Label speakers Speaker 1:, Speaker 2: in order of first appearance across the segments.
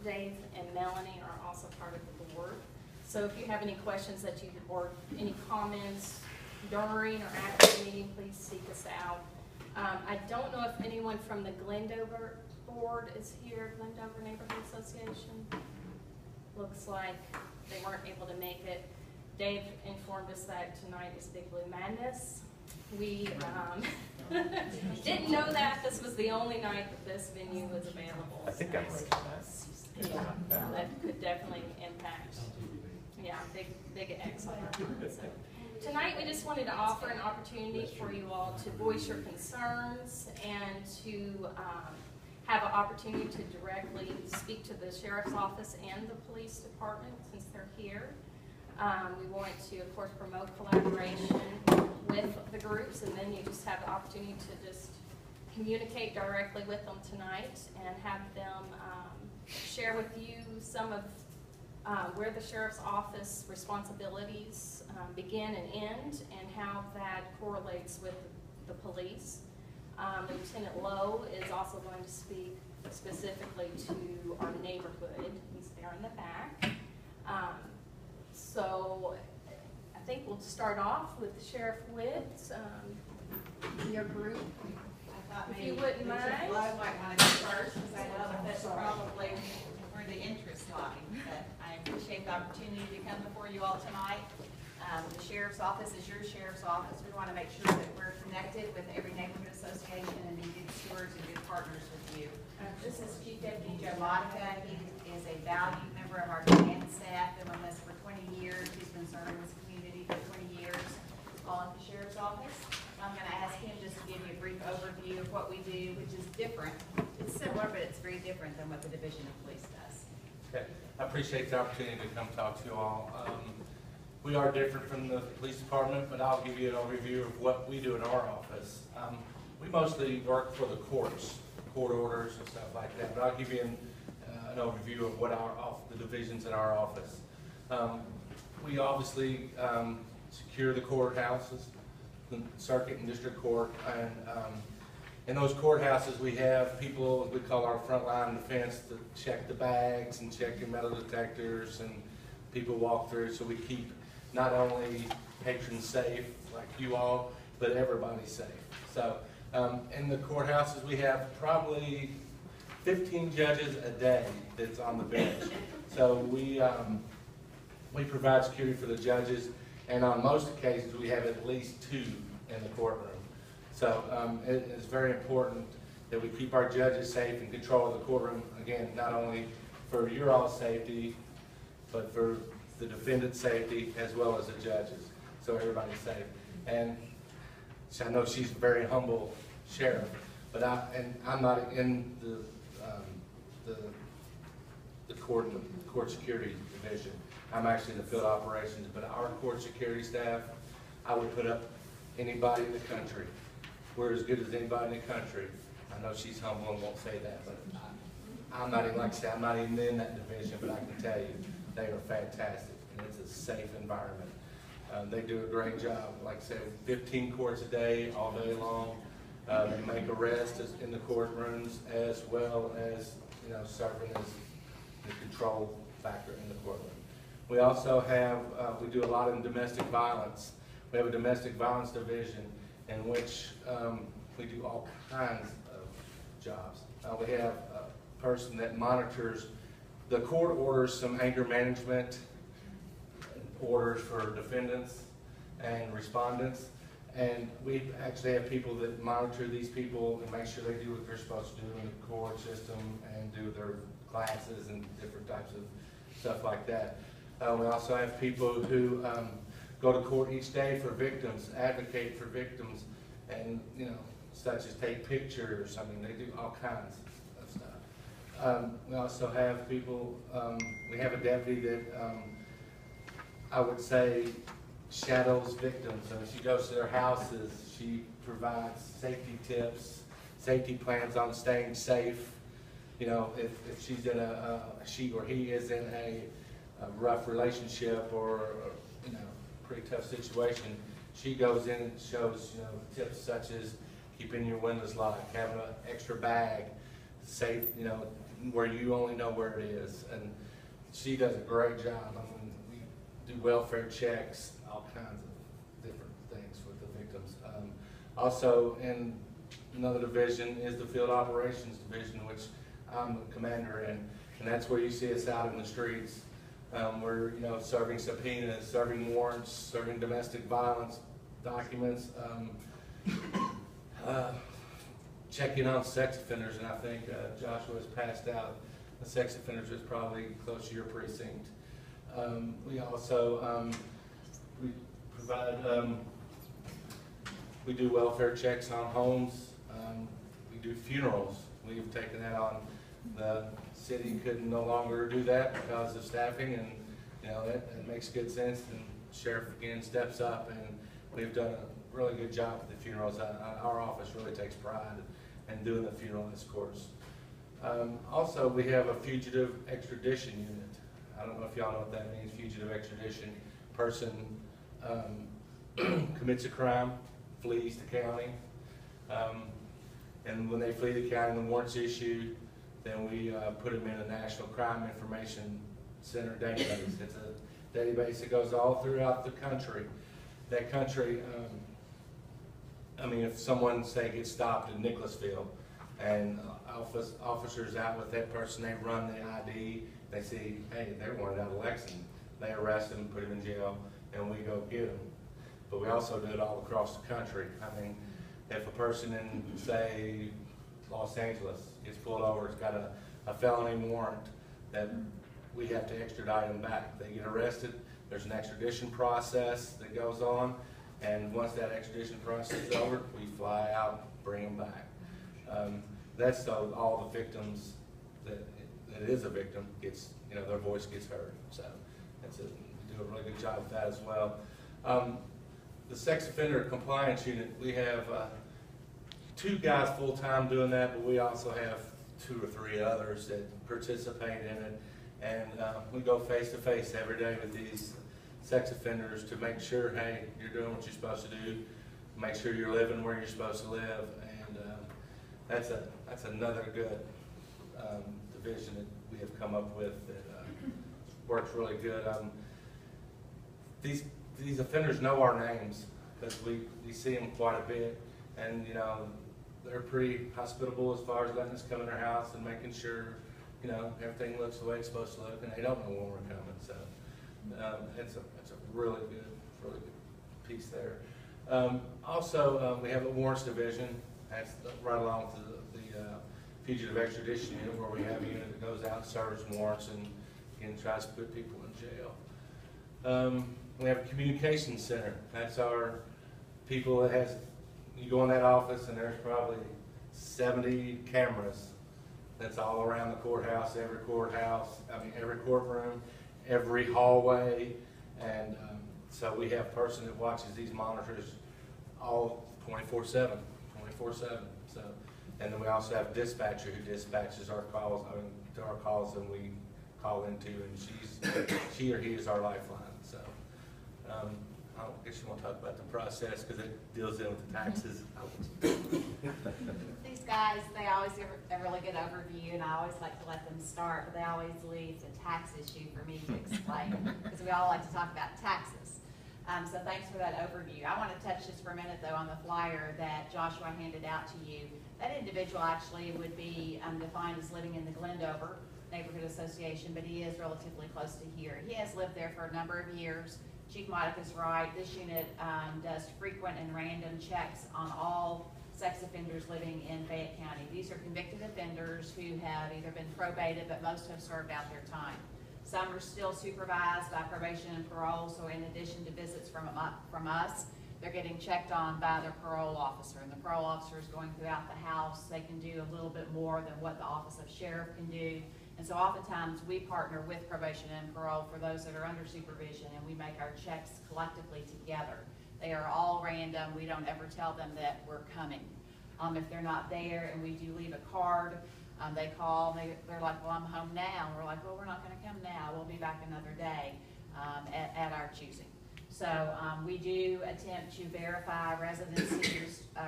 Speaker 1: Dave and Melanie are also part of the board. So if you have any questions that you, or any comments during or after the meeting, please seek us out. I don't know if anyone from the Glendover board is here, Glendover Neighborhood Association. Looks like they weren't able to make it. Dave informed us that tonight is Big Blue Madness. We didn't know that this was the only night that this venue was available.
Speaker 2: I think I'm right on that.
Speaker 1: Yeah, that could definitely impact. Yeah, big X on our so tonight we just wanted to offer an opportunity for you all to voice your concerns and to have an opportunity to directly speak to the Sheriff's Office and the Police Department since they're here. We want to, of course, promote collaboration with the groups, and then you just have the opportunity to just communicate directly with them tonight and have them share with you some of where the Sheriff's Office responsibilities begin and end, and how that correlates with the police. Lieutenant Lowe is also going to speak specifically to our neighborhood. He's there in the back. So I think we'll start off with Sheriff Witt, your group.
Speaker 3: I thought
Speaker 1: If you wouldn't mind.
Speaker 3: Love might want to go first, because I know that that's probably where the interest lies. But I appreciate the opportunity to come before you all tonight. The Sheriff's Office is your Sheriff's Office. We want to make sure that we're connected with every neighborhood association and be good stewards and good partners with you. This is Chief Deputy Joe Monica. He is a valued member of our command staff. Been with us for 20 years. He's been serving this community for 20 years, all at the Sheriff's Office. I'm going to ask him just to give you a brief overview of what we do, which is different. It's similar, but it's very different than what the Division of Police does.
Speaker 4: Okay, I appreciate the opportunity to come talk to you all. We are different from the police department, but I'll give you an overview of what we do in our office. We mostly work for the courts, court orders and stuff like that, but I'll give you an overview of what the divisions in our office. We obviously secure the courthouses, the circuit and district court, and in those courthouses we have people we call our frontline defense to check the bags and check your metal detectors, and people walk through, so we keep not only patrons safe like you all, but everybody safe. So in the courthouses we have probably 15 judges a day that's on the bench. So we provide security for the judges, and on most occasions we have at least 2 in the courtroom. So it is very important that we keep our judges safe and control the courtroom, again, not only for your all's safety, but for the defendant's safety as well as the judges, so everybody's safe. And I know she's a very humble sheriff, but I'm not in the court security division. I'm actually in the field operations, but our court security staff, I would put up anybody in the country. We're as good as anybody in the country. I know she's humble and won't say that, but I'm not even, like I said, I'm not even in that division, but I can tell you, they are fantastic, and it's a safe environment. They do a great job. Like I said, 15 courts a day, all day long. They make arrests in the courtrooms, as well as serving as the control factor in the courtroom. We also have, we do a lot in domestic violence. We have a domestic violence division in which we do all kinds of jobs. We have a person that monitors the court orders, some anger management orders for defendants and respondents, and we actually have people that monitor these people and make sure they do what they're supposed to do in the court system and do their classes and different types of stuff like that. We also have people who go to court each day for victims, advocate for victims, and such as take pictures. I mean, they do all kinds of stuff. We also have people, we have a deputy that I would say shadows victims. So she goes to their houses, she provides safety tips, safety plans on staying safe. If she's in she or he is in a rough relationship or pretty tough situation, she goes in and shows tips such as keeping your windows locked, having an extra bag safe, you know, where you only know where it is. And she does a great job. I mean, we do welfare checks, all kinds of different things with the victims. Also, in another division is the field operations division, which I'm the commander in, and that's where you see us out in the streets. We're, you know, serving subpoenas, serving warrants, serving domestic violence documents, checking on sex offenders, and I think Joshua has passed out. The sex offenders is probably close to your precinct. We also we provide we do welfare checks on homes. We do funerals. We've taken that on. The city could no longer do that because of staffing, and you know it makes good sense. And sheriff again steps up, and we've done a really good job with the funerals. Our office really takes pride in doing the funeral escorts. Also, we have a fugitive extradition unit. I don't know if y'all know what that means. Fugitive extradition: person commits a crime, flees the county, and when they flee the county, the warrant's issued. Then we put them in a National Crime Information Center database. It's a database that goes all throughout the country. That country, I mean, if someone, say, gets stopped in Nicholasville, and officers out with that person, they run the ID, they see, hey, they're wanted out of Lexington. They arrest them, put them in jail, and we go get them. But we also do it all across the country. I mean, if a person in, say, Los Angeles gets pulled over, it's got a felony warrant, that we have to extradite them back. They get arrested, there's an extradition process that goes on, and once that extradition process is over, we fly out, bring them back. That's so all the victims that is a victim gets, you know, their voice gets heard. So we do a really good job with that as well. The sex offender compliance unit, we have 2 guys full-time doing that, but we also have 2 or 3 others that participate in it. And we go face-to-face every day with these sex offenders to make sure, hey, you're doing what you're supposed to do, make sure you're living where you're supposed to live. And that's another good division that we have come up with that works really good. These offenders know our names because we see them quite a bit, and you know they're pretty hospitable as far as letting us come in their house and making sure you know everything looks the way it's supposed to look, and they don't know when we're coming. So it's a really good piece there. Also, we have a warrants division. That's right along with the fugitive extradition unit, where we have a unit that goes out and serves warrants and again tries to put people in jail. We have a communication center. That's our people that has, you go in that office and there's probably 70 cameras. That's all around the courthouse, every courtroom, every hallway. And so we have a person that watches these monitors all 24/7. So, and then we also have a dispatcher who dispatches our calls, to our calls and we call into, and she or he is our lifeline. So, I don't guess you want to talk about the process because it deals in with the taxes.
Speaker 3: These guys, they always give a really good overview, and I always like to let them start, but they always leave the tax issue for me to explain because we all like to talk about taxes. So thanks for that overview. I want to touch just for a minute though on the flyer that Joshua handed out to you. That individual actually would be defined as living in the Glendover Neighborhood Association, but he is relatively close to here. He has lived there for a number of years. Chief Modic is right. This unit does frequent and random checks on all sex offenders living in Fayette County. These are convicted offenders who have either been probated, but most have served out their time. Some are still supervised by probation and parole, so in addition to visits from us, they're getting checked on by their parole officer, and the parole officer is going throughout the house. They can do a little bit more than what the Office of Sheriff can do, and so oftentimes we partner with probation and parole for those that are under supervision, and we make our checks collectively together. They are all random. We don't ever tell them that we're coming. If they're not there and we do leave a card, they call, they're like, well, I'm home now. And we're like, well, we're not going to come now. We'll be back another day at our choosing. So we do attempt to verify residency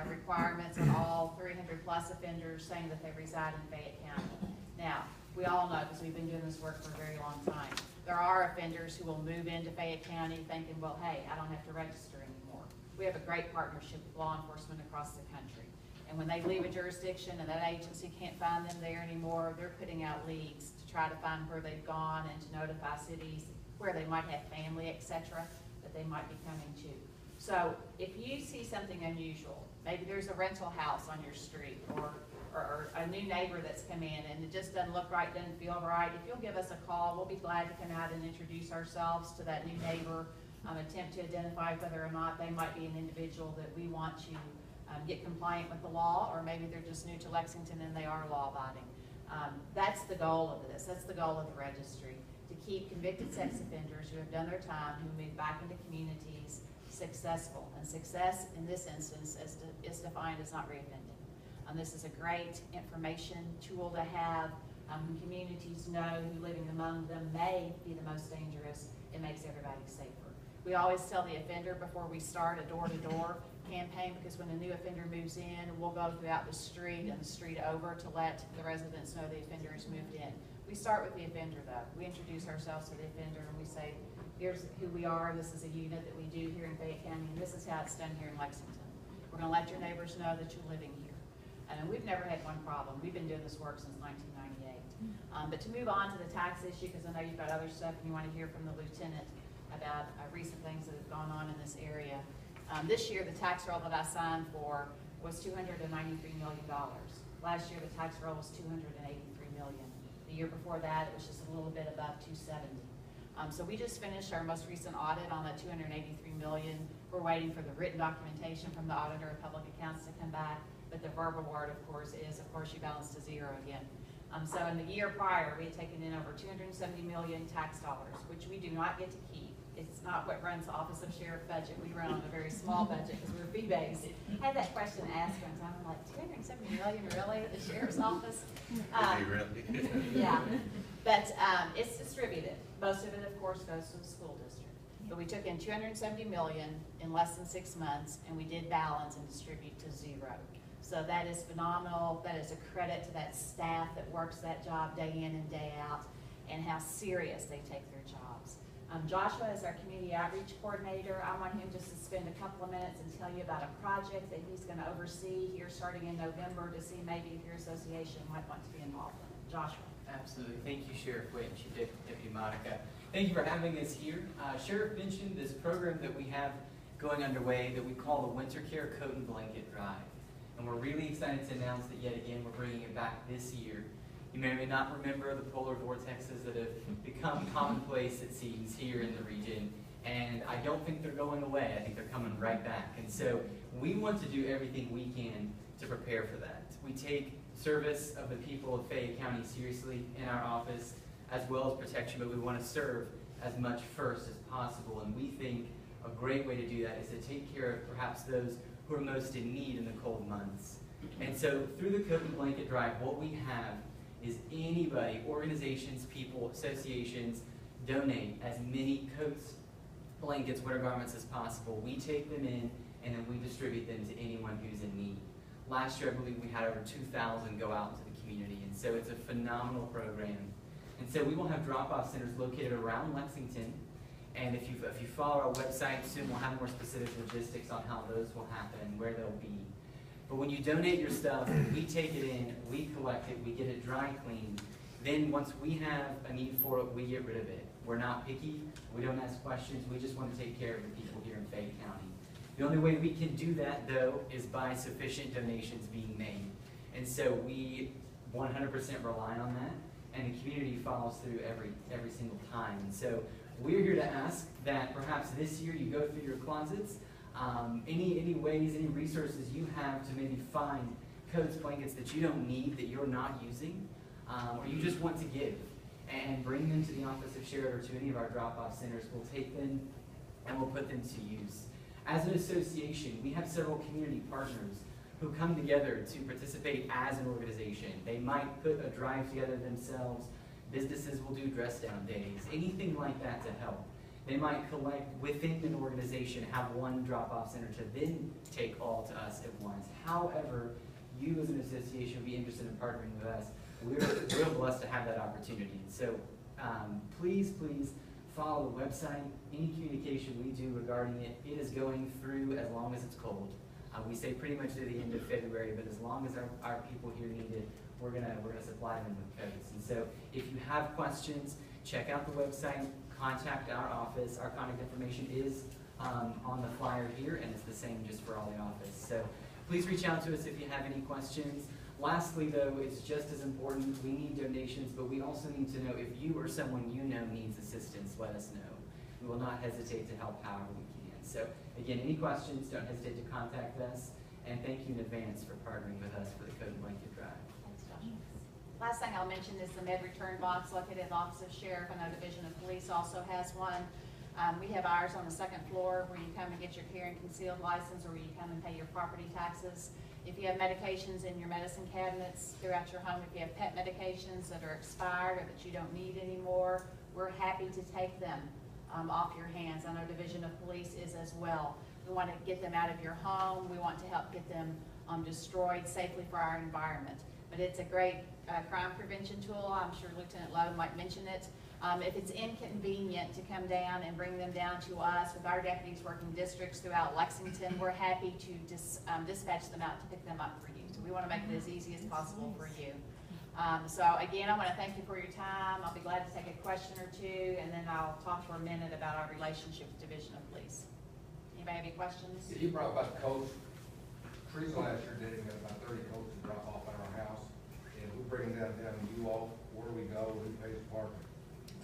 Speaker 3: requirements on all 300 plus offenders saying that they reside in Fayette County. Now, we all know, because we've been doing this work for a very long time, there are offenders who will move into Fayette County thinking, well, hey, I don't have to register anymore. We have a great partnership with law enforcement across the country. And when they leave a jurisdiction and that agency can't find them there anymore, they're putting out leads to try to find where they've gone and to notify cities where they might have family, etc., that they might be coming to. So if you see something unusual, maybe there's a rental house on your street or a new neighbor that's come in and it just doesn't look right, doesn't feel right, if you'll give us a call, we'll be glad to come out and introduce ourselves to that new neighbor, attempt to identify whether or not they might be an individual that we want to get compliant with the law, or maybe they're just new to Lexington and they are law-abiding. That's the goal of this. That's the goal of the registry, to keep convicted sex offenders who have done their time, who move back into communities, successful. And success in this instance is defined as not reoffending. This is a great information tool to have. When communities know who living among them may be the most dangerous, it makes everybody safer. We always tell the offender before we start a door-to-door campaign, because when a new offender moves in, we'll go throughout the street and the street over to let the residents know the offender has moved in. We start with the offender though. We introduce ourselves to the offender and we say, here's who we are, this is a unit that we do here in Fayette County, and this is how it's done here in Lexington. We're gonna let your neighbors know that you're living here. And we've never had one problem. We've been doing this work since 1998. But to move on to the tax issue, because I know you've got other stuff and you want to hear from the lieutenant about recent things that have gone on in this area. This year, the tax roll that I signed for was $293 million. Last year, the tax roll was $283 million. The year before that, it was just a little bit above 270. So we just finished our most recent audit on that $283 million. We're waiting for the written documentation from the Auditor of Public Accounts to come back. But the verbal word, of course, is, of course, you balance to zero again. So in the year prior, we had taken in over 270 million tax dollars, which we do not get to keep. It's not what runs the Office of Sheriff budget. We run on a very small budget because we're fee-based. I had that question asked one time. I'm like, 270 million really at the Sheriff's Office?
Speaker 4: Really?
Speaker 3: Yeah, but it's distributed. Most of it, of course, goes to the school district. But we took in 270 million in less than 6 months, and we did balance and distribute to zero. So that is phenomenal. That is a credit to that staff that works that job day in and day out, and how serious they take their jobs. Joshua is our community outreach coordinator. I want him just to spend a couple of minutes and tell you about a project that he's going to oversee here starting in November to see maybe if your association might want to be involved in it. Joshua.
Speaker 5: Absolutely. Thank you, Sheriff Witt and Chief Deputy Monica. Thank you for having us here. Sheriff mentioned this program that we have going underway that we call the Winter Care Coat and Blanket Drive. And we're really excited to announce that yet again we're bringing it back this year. You may or may not remember the polar vortexes that have become commonplace, it seems, here in the region. And I don't think they're going away. I think they're coming right back. And so we want to do everything we can to prepare for that. We take service of the people of Fayette County seriously in our office, as well as protection, but we want to serve as much first as possible. And we think a great way to do that is to take care of perhaps those who are most in need in the cold months. And so through the Coat and Blanket Drive, what we have is anybody, organizations, people, associations, donate as many coats, blankets, winter garments as possible. We take them in and then we distribute them to anyone who's in need. Last year, I believe we had over 2,000 go out into the community, and so it's a phenomenal program. And so we will have drop-off centers located around Lexington. And if you follow our website soon, we'll have more specific logistics on how those will happen, where they'll be. But when you donate your stuff, we take it in, we collect it, we get it dry cleaned. Then once we have a need for it, we get rid of it. We're not picky, we don't ask questions, we just want to take care of the people here in Fayette County. The only way we can do that, though, is by sufficient donations being made. And so we 100% rely on that, and the community follows through every single time. And so we're here to ask that perhaps this year you go through your closets, any ways, any resources you have to maybe find coats, blankets that you don't need, that you're not using, or you just want to give, and bring them to the Office of Sheriff or to any of our drop-off centers. We'll take them and we'll put them to use. As an association, we have several community partners who come together to participate as an organization. They might put a drive together themselves. Businesses will do dress down days, anything like that to help. They might collect within an organization, have one drop-off center to then take all to us at once. However, you as an association would be interested in partnering with us. We're real blessed to have that opportunity. So please follow the website. Any communication we do regarding it, it is going through as long as it's cold. We say pretty much to the end of February, but as long as our people here need it, we're gonna supply them with codes. And so if you have questions, check out the website, contact our office. Our contact information is on the flyer here, and it's the same just for all the office. So please reach out to us if you have any questions. Lastly, though, it's just as important. We need donations, but we also need to know if you or someone you know needs assistance, let us know. We will not hesitate to help however we can. So again, any questions, don't hesitate to contact us. And thank you in advance for partnering with us for the Code and Blanket Drive.
Speaker 3: Thanks, Josh. Last thing I'll mention is the med return box located at the Office of Sheriff. I know Division of Police also has one. We have ours on the second floor where you come and get your carry and concealed license, or where you come and pay your property taxes. If you have medications in your medicine cabinets throughout your home, if you have pet medications that are expired or that you don't need anymore, we're happy to take them off your hands. I know Division of Police is as well. We want to get them out of your home. We want to help get them destroyed safely for our environment. But it's a great crime prevention tool. I'm sure Lieutenant Lowe might mention it. If it's inconvenient to come down and bring them down to us with our deputies working districts throughout Lexington, we're happy to dispatch them out to pick them up for you. So we want to make it as easy as possible for you. So again, I want to thank you for your time. I'll be glad to take a question or two, and then I'll talk for a minute about our relationship with Division of Police. Anybody have any questions?
Speaker 6: Yeah, you brought about the coats. Trees last year did get about 30 coats to drop off at our house. And we bring them down to you all, where do we go, who pays parking?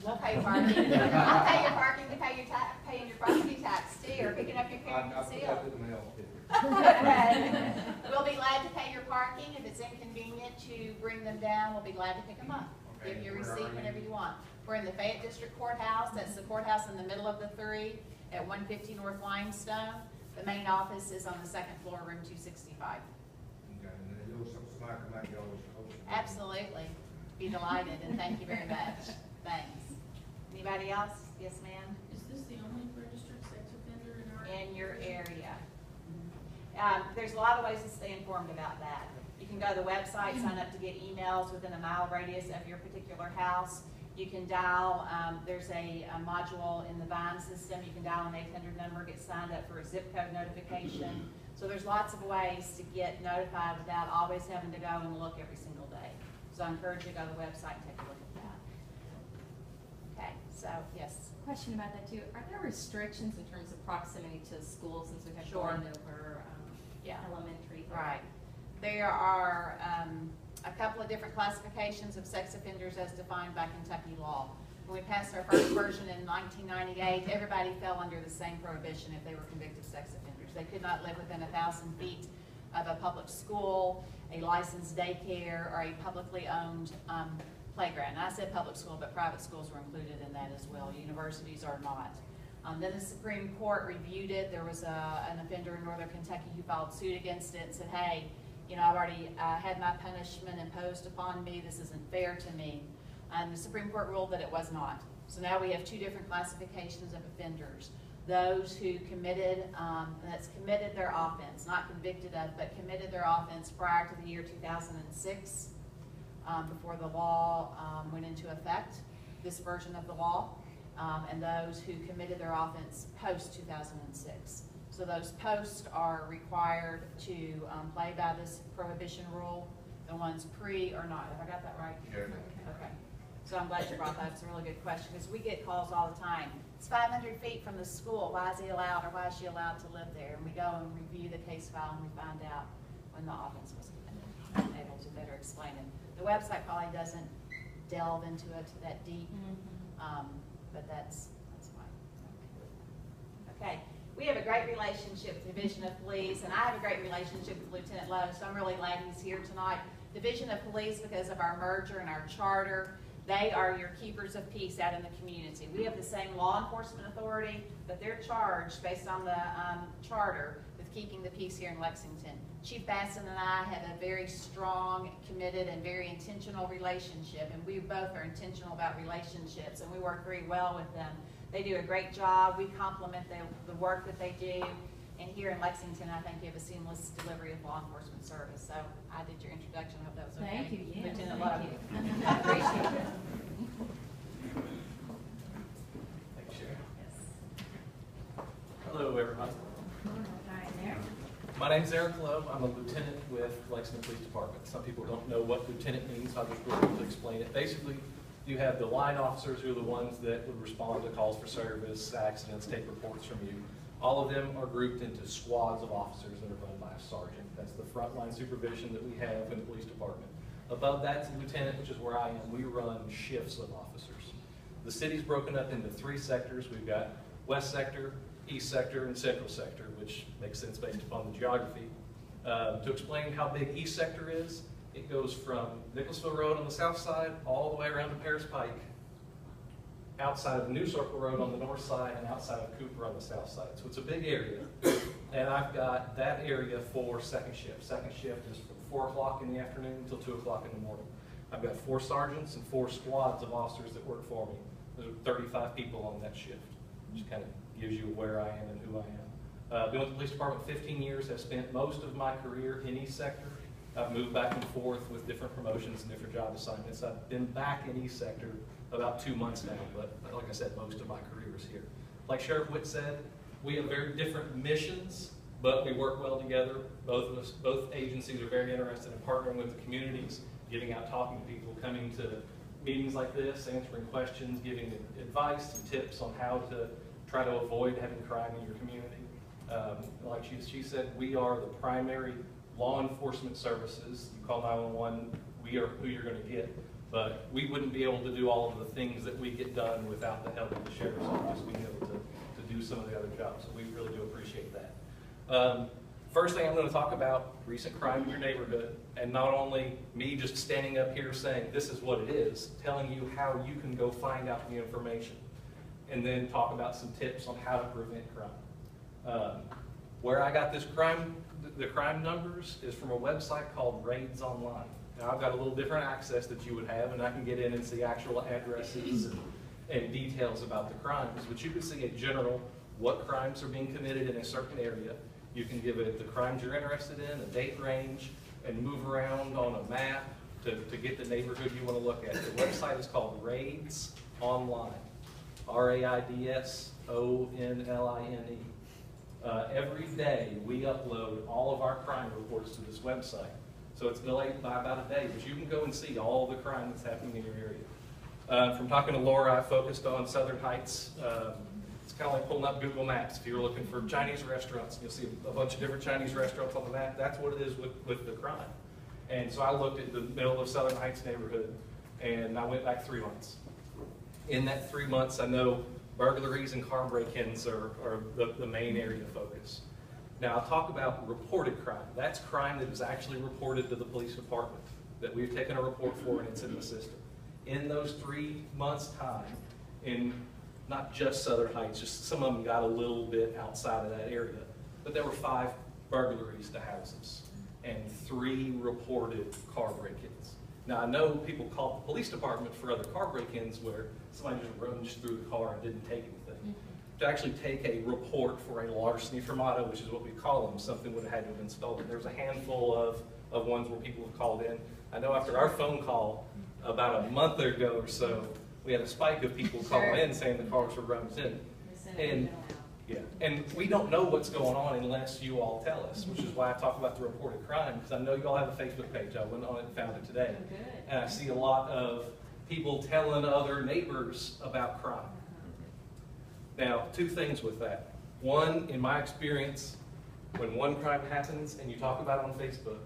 Speaker 3: We'll pay parking. I'll pay your parking to pay your paying your property tax too, or picking up your carry and
Speaker 6: I put
Speaker 3: conceal.
Speaker 6: that in the mail.
Speaker 3: We'll be glad to pay your parking. If it's inconvenient to bring them down, we'll be glad to pick them up.
Speaker 6: Okay,
Speaker 3: Give your
Speaker 6: where are
Speaker 3: receipt
Speaker 6: you?
Speaker 3: whenever you want. We're in the Fayette District Courthouse. That's the courthouse in the middle of the three at 150 North Limestone. The main office is on the second floor, room 265.
Speaker 6: Okay, and then you'll somebody come out, you always coach.
Speaker 3: Absolutely. Be delighted, and thank you very much. Thanks. Anybody else? Yes, ma'am?
Speaker 2: Is this the only registered sex offender in our?
Speaker 3: In your area. There's a lot of ways to stay informed about that. You can go to the website, sign up to get emails within a mile radius of your particular house. You can dial, there's a module in the Vine system. You can dial an 800 number, get signed up for a zip code notification. So there's lots of ways to get notified without always having to go and look every single day. So I encourage you to go to the website and take a look at that. Okay, so yes.
Speaker 1: Question about that too. Are there restrictions in terms of proximity to schools, since we have
Speaker 3: Sure.
Speaker 1: Glendover elementary?
Speaker 3: Right. There are a couple of different classifications of sex offenders as defined by Kentucky law. When we passed our first version in 1998, everybody fell under the same prohibition if they were convicted sex offenders. They could not live within 1,000 feet of a public school, a licensed daycare, or a publicly owned playground. And I said public school, but private schools were included in that as well. Universities are not. Then the Supreme Court reviewed it. There was an offender in Northern Kentucky who filed suit against it and said, hey, you know, I've already had my punishment imposed upon me. This isn't fair to me. And the Supreme Court ruled that it was not. So now we have two different classifications of offenders. Those who committed, that's committed their offense, not convicted of, but committed their offense prior to the year 2006, before the law went into effect, this version of the law, and those who committed their offense post-2006. So those posts are required to play by this prohibition rule. The ones pre or not. Have I got that right?
Speaker 6: Yeah.
Speaker 3: Okay. So I'm glad you brought that. It's a really good question, because we get calls all the time. It's 500 feet from the school. Why is he allowed, or why is she allowed to live there? And we go and review the case file, and we find out when the offense was committed. I'm able to better explain it. The website probably doesn't delve into it that deep, but that's why. Okay. We have a great relationship with Division of Police, and I have a great relationship with Lieutenant Lowe, so I'm really glad he's here tonight. Division of Police, because of our merger and our charter, they are your keepers of peace out in the community. We have the same law enforcement authority, but they're charged, based on the charter, with keeping the peace here in Lexington. Chief Basson and I have a very strong, committed, and very intentional relationship, and we both are intentional about relationships, and we work very well with them. They do a great job. We compliment the work that they do. And here in Lexington, I think you have a seamless delivery of law enforcement service. So I did your introduction. I hope that was okay.
Speaker 1: Thank you, yes,
Speaker 3: Lieutenant
Speaker 1: thank
Speaker 3: Love.
Speaker 1: you. I appreciate it.
Speaker 5: Thank you, Sheriff.
Speaker 1: Yes.
Speaker 7: Hello, everybody.
Speaker 1: Hi there.
Speaker 7: My name's Eric Lowe. I'm a lieutenant with Lexington Police Department. Some people don't know what lieutenant means. I'll just real quickly explain it. Basically, you have the line officers who are the ones that would respond to calls for service, accidents, take reports from you. All of them are grouped into squads of officers that are run by a sergeant. That's the frontline supervision that we have in the police department. Above that's the lieutenant, which is where I am. We run shifts of officers. The city's broken up into 3 sectors. We've got West Sector, East Sector, and Central Sector, which makes sense based upon the geography. To explain how big East Sector is, it goes from Nicholasville Road on the south side all the way around to Paris Pike, outside of New Circle Road on the north side, and outside of Cooper on the south side. So it's a big area. And I've got that area for second shift. Second shift is from 4 o'clock in the afternoon until 2 o'clock in the morning. I've got 4 sergeants and 4 squads of officers that work for me. There's 35 people on that shift, which kind of gives you where I am and who I am. Been with the police department 15 years. Have spent most of my career in East Sector. I've moved back and forth with different promotions and different job assignments. I've been back in East Sector about 2 months now, but like I said, most of my career is here. Like Sheriff Witt said, we have very different missions, but we work well together. Both of us, both agencies are very interested in partnering with the communities, getting out, talking to people, coming to meetings like this, answering questions, giving advice and tips on how to try to avoid having crime in your community. Like she said, we are the primary law enforcement services. You call 911, we are who you're going to get. But we wouldn't be able to do all of the things that we get done without the help of the sheriff's office, being able to do some of the other jobs. So we really do appreciate that. First thing I'm going to talk about, recent crime in your neighborhood, and not only me just standing up here saying this is what it is, telling you how you can go find out the information, and then talk about some tips on how to prevent crime. Where I got this the crime numbers is from a website called Raids Online. Now I've got a little different access that you would have, and I can get in and see actual addresses and details about the crimes, but you can see in general what crimes are being committed in a certain area. You can give it the crimes you're interested in, a date range, and move around on a map to get the neighborhood you want to look at. The website is called Raids Online, RAIDSONLINE. Every day we upload all of our crime reports to this website. So it's delayed by about a day, but you can go and see all the crime that's happening in your area. From talking to Laura, I focused on Southern Heights. It's kind of like pulling up Google Maps. If you're looking for Chinese restaurants, you'll see a bunch of different Chinese restaurants on the map. That's what it is with the crime. And so I looked at the middle of Southern Heights neighborhood, and I went back 3 months. In that 3 months, I know burglaries and car break-ins are the main area of focus. Now, I'll talk about reported crime. That's crime that is actually reported to the police department, that we've taken a report for and it's in the system. In those 3 months' time, in not just Southern Heights, just some of them got a little bit outside of that area, but there were 5 burglaries to houses and 3 reported car break-ins. Now, I know people call the police department for other car break-ins where somebody just rummaged through the car and didn't take anything. To actually take a report for a larceny firmata, which is what we call them, something would have had to have been stolen. There's a handful of ones where people have called in. I know after our phone call about a month ago or so, we had a spike of people calling in saying the cars were rummaged in. And yeah, and we don't know what's going on unless you all tell us, which is why I talk about the reported crime, because I know you all have a Facebook page. I went on it and found it today. And I see a lot of people telling other neighbors about crime. Now, 2 things with that. One, in my experience, when one crime happens and you talk about it on Facebook,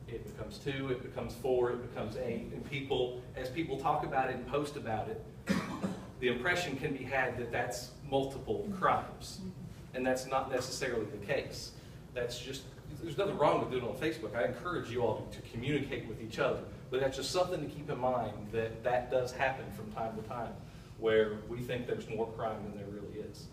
Speaker 7: it becomes 2, it becomes 4, it becomes 8, and people, as people talk about it and post about it, the impression can be had that that's multiple crimes, and that's not necessarily the case. That's just, there's nothing wrong with doing it on Facebook. I encourage you all to communicate with each other, but that's just something to keep in mind, that that does happen from time to time, where we think there's more crime than there really is.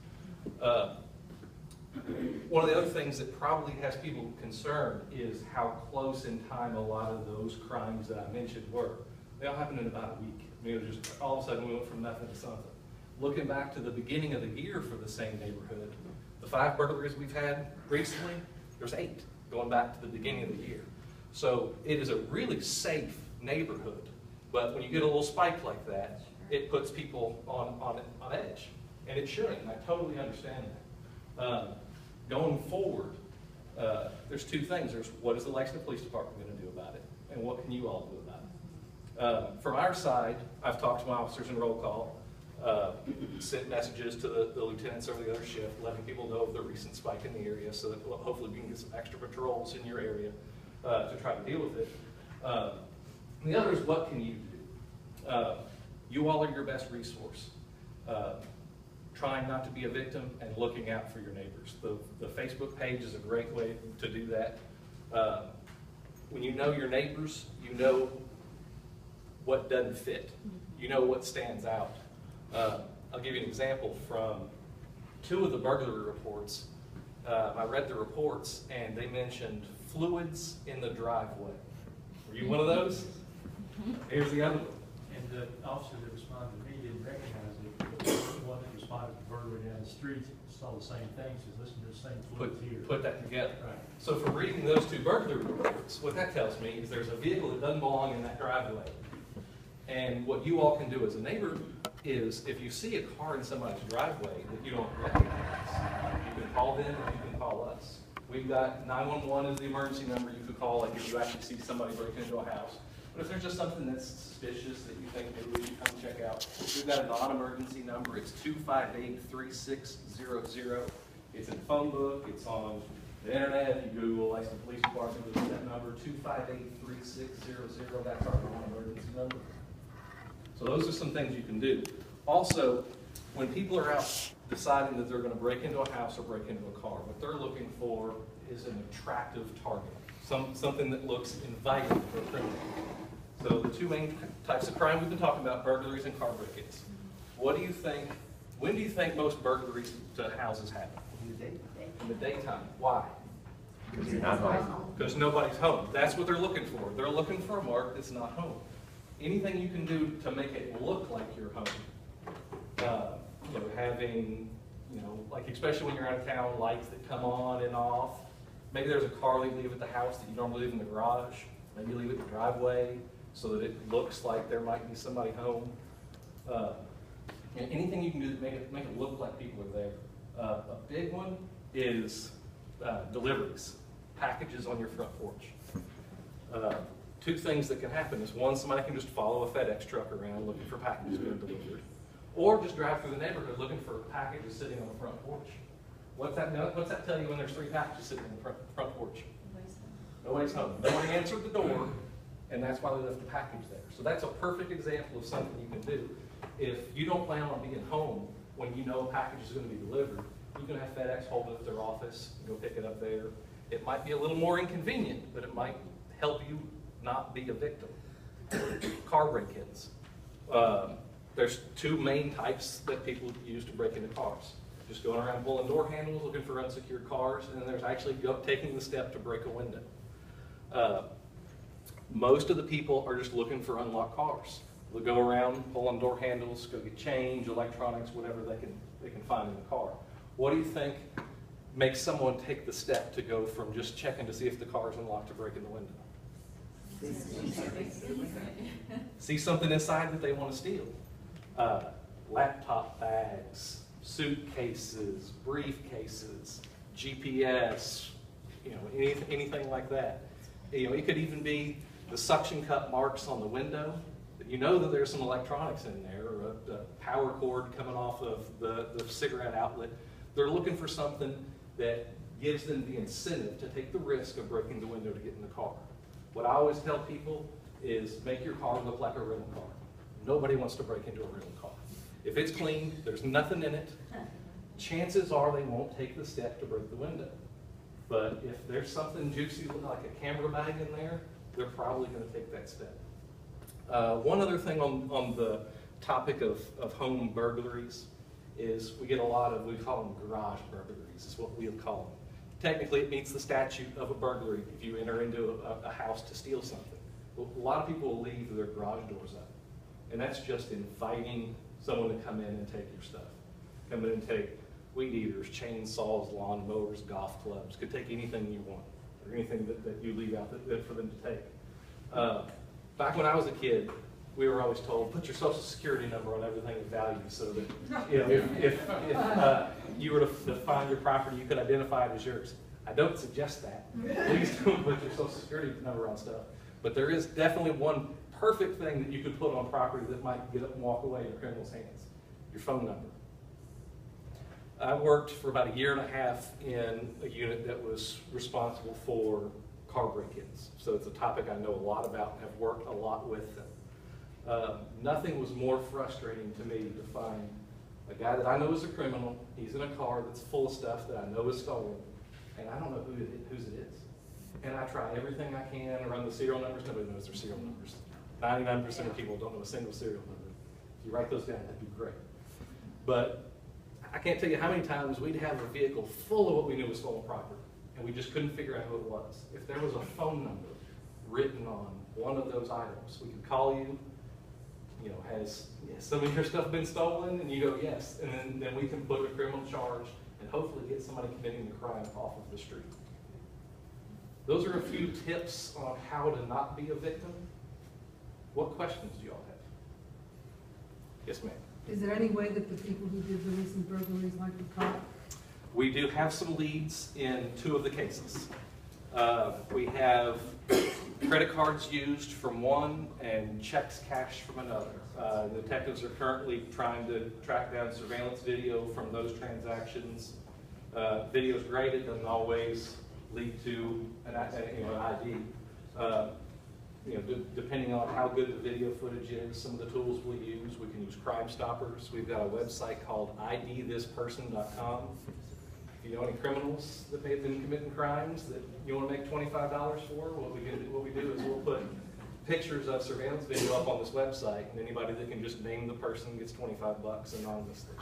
Speaker 7: One of the other things that probably has people concerned is how close in time a lot of those crimes that I mentioned were. They all happened in about a week. I mean, it was just all of a sudden we went from nothing to something. looking back to the beginning of the year for the same neighborhood, the 5 burglaries we've had recently, there's 8 going back to the beginning of the year. So it is a really safe neighborhood, but when you get a little spike like that, it puts people on edge, and it shouldn't, and I totally understand that. Going forward, there's 2 things. There's what is the Lexington Police Department going to do about it, and what can you all do about it? From our side, I've talked to my officers in roll call, sent messages to the lieutenants over the other shift, letting people know of the recent spike in the area so that hopefully we can get some extra patrols in your area to try to deal with it. And the other is what can you do? You all are your best resource. Trying not to be a victim and looking out for your neighbors. The Facebook page is a great way to do that. When you know your neighbors, you know what doesn't fit. You know what stands out. I'll give you an example from 2 of the burglary reports. I read the reports and they mentioned fluids in the driveway. Were you one of those? Here's the other one.
Speaker 8: And the officer that responded to me didn't recognize it. The one that responded to burglary down the street saw the same thing, says, listen to the same fluids here.
Speaker 7: Put that together.
Speaker 8: Right.
Speaker 7: So from reading those 2 burglary reports, what that tells me is there's a vehicle that doesn't belong in that driveway. And what you all can do as a neighbor is if you see a car in somebody's driveway that you don't recognize, you can call them or you can call us. We've got 911 as the emergency number you could call like if you actually see somebody break into a house. But if there's just something that's suspicious that you think maybe we should come check out, we've got a non-emergency number. It's 258-3600. It's in the phone book. It's on the internet. If you Google Lexington Police Department, there's that number, 258-3600. That's our non-emergency number. So those are some things you can do. Also, when people are out deciding that they're going to break into a house or break into a car, what they're looking for is an attractive target, something that looks inviting for a criminal. So the 2 main types of crime we've been talking about, burglaries and car break-ins. What do you think, when do you think most burglaries to houses happen? In the daytime. Why?
Speaker 9: Because you're not home.
Speaker 7: Because nobody's home. That's what they're looking for. They're looking for a mark that's not home. Anything you can do to make it look like you're home. Having, like especially when you're out of town, lights that come on and off. Maybe there's a car that you leave at the house that you normally leave in the garage. Maybe you leave it in the driveway so that it looks like there might be somebody home. Anything you can do to make it look like people are there. A big one is deliveries, packages on your front porch. 2 things that can happen is 1, somebody can just follow a FedEx truck around looking for packages being delivered, or just drive through the neighborhood looking for packages sitting on the front porch. What's that tell you when there's 3 packages sitting on the front porch? Nobody's home. Nobody answered the door, and that's why they left the package there. So that's a perfect example of something you can do. If you don't plan on being home when you know a package is going to be delivered, you can have FedEx hold it at their office and go pick it up there. It might be a little more inconvenient, but it might help you not be a victim. Car break-ins. There's 2 main types that people use to break into cars. Just going around pulling door handles, looking for unsecured cars, and then there's actually taking the step to break a window. Most of the people are just looking for unlocked cars. They'll go around pulling door handles, go get change, electronics, whatever they can find in the car. What do you think makes someone take the step to go from just checking to see if the car is unlocked to breaking the window? See something inside that they want to steal. Laptop bags, suitcases, briefcases, GPS, anything like that. It could even be the suction cup marks on the window. You know that there's some electronics in there, or a power cord coming off of the cigarette outlet. They're looking for something that gives them the incentive to take the risk of breaking the window to get in the car. What I always tell people is make your car look like a rental car. Nobody wants to break into a rental car. If it's clean, there's nothing in it, chances are they won't take the step to break the window. But if there's something juicy like a camera bag in there, they're probably going to take that step. One other thing on the topic of home burglaries is we get a lot of, we call them garage burglaries, is what we'll call them. Technically, it meets the statute of a burglary if you enter into a house to steal something. A lot of people will leave their garage doors up, and that's just inviting someone to come in and take your stuff. Come in and take weed eaters, chainsaws, lawn mowers, golf clubs, could take anything you want, or anything that you leave out that for them to take. Back when I was a kid, we were always told, put your social security number on everything of value so that if you were to find your property, you could identify it as yours. I don't suggest that. Please don't put your social security number on stuff. But there is definitely one perfect thing that you could put on property that might get up and walk away in a criminal's hands: your phone number. I worked for about 1.5 years in a unit that was responsible for car break-ins. So it's a topic I know a lot about and have worked a lot with them. Nothing was more frustrating to me to find a guy that I know is a criminal. He's in a car that's full of stuff that I know is stolen, and I don't know whose it is. And I try everything I can to run the serial numbers. Nobody knows their serial numbers. 99% of people don't know a single serial number. If you write those down, that'd be great. But I can't tell you how many times we'd have a vehicle full of what we knew was stolen property, and we just couldn't figure out who it was. If there was a phone number written on one of those items, we could call you, has some of your stuff been stolen? And you go, yes. And then we can put a criminal charge and hopefully get somebody committing the crime off of the street. Those are a few tips on how to not be a victim. What questions do you all have? Yes, ma'am.
Speaker 10: Is there any way that the people who did the recent burglaries might be caught?
Speaker 7: We do have some leads in 2 of the cases. We have credit cards used from one and checks cashed from another. The detectives are currently trying to track down surveillance video from those transactions. Video's great, it doesn't always lead to an ID. Depending on how good the video footage is, some of the tools we use can use Crime Stoppers. We've got a website called idthisperson.com. If you know any criminals that may have been committing crimes that you want to make $25 for, what we do is we'll put pictures of surveillance video up on this website, and anybody that can just name the person gets $25 anonymously.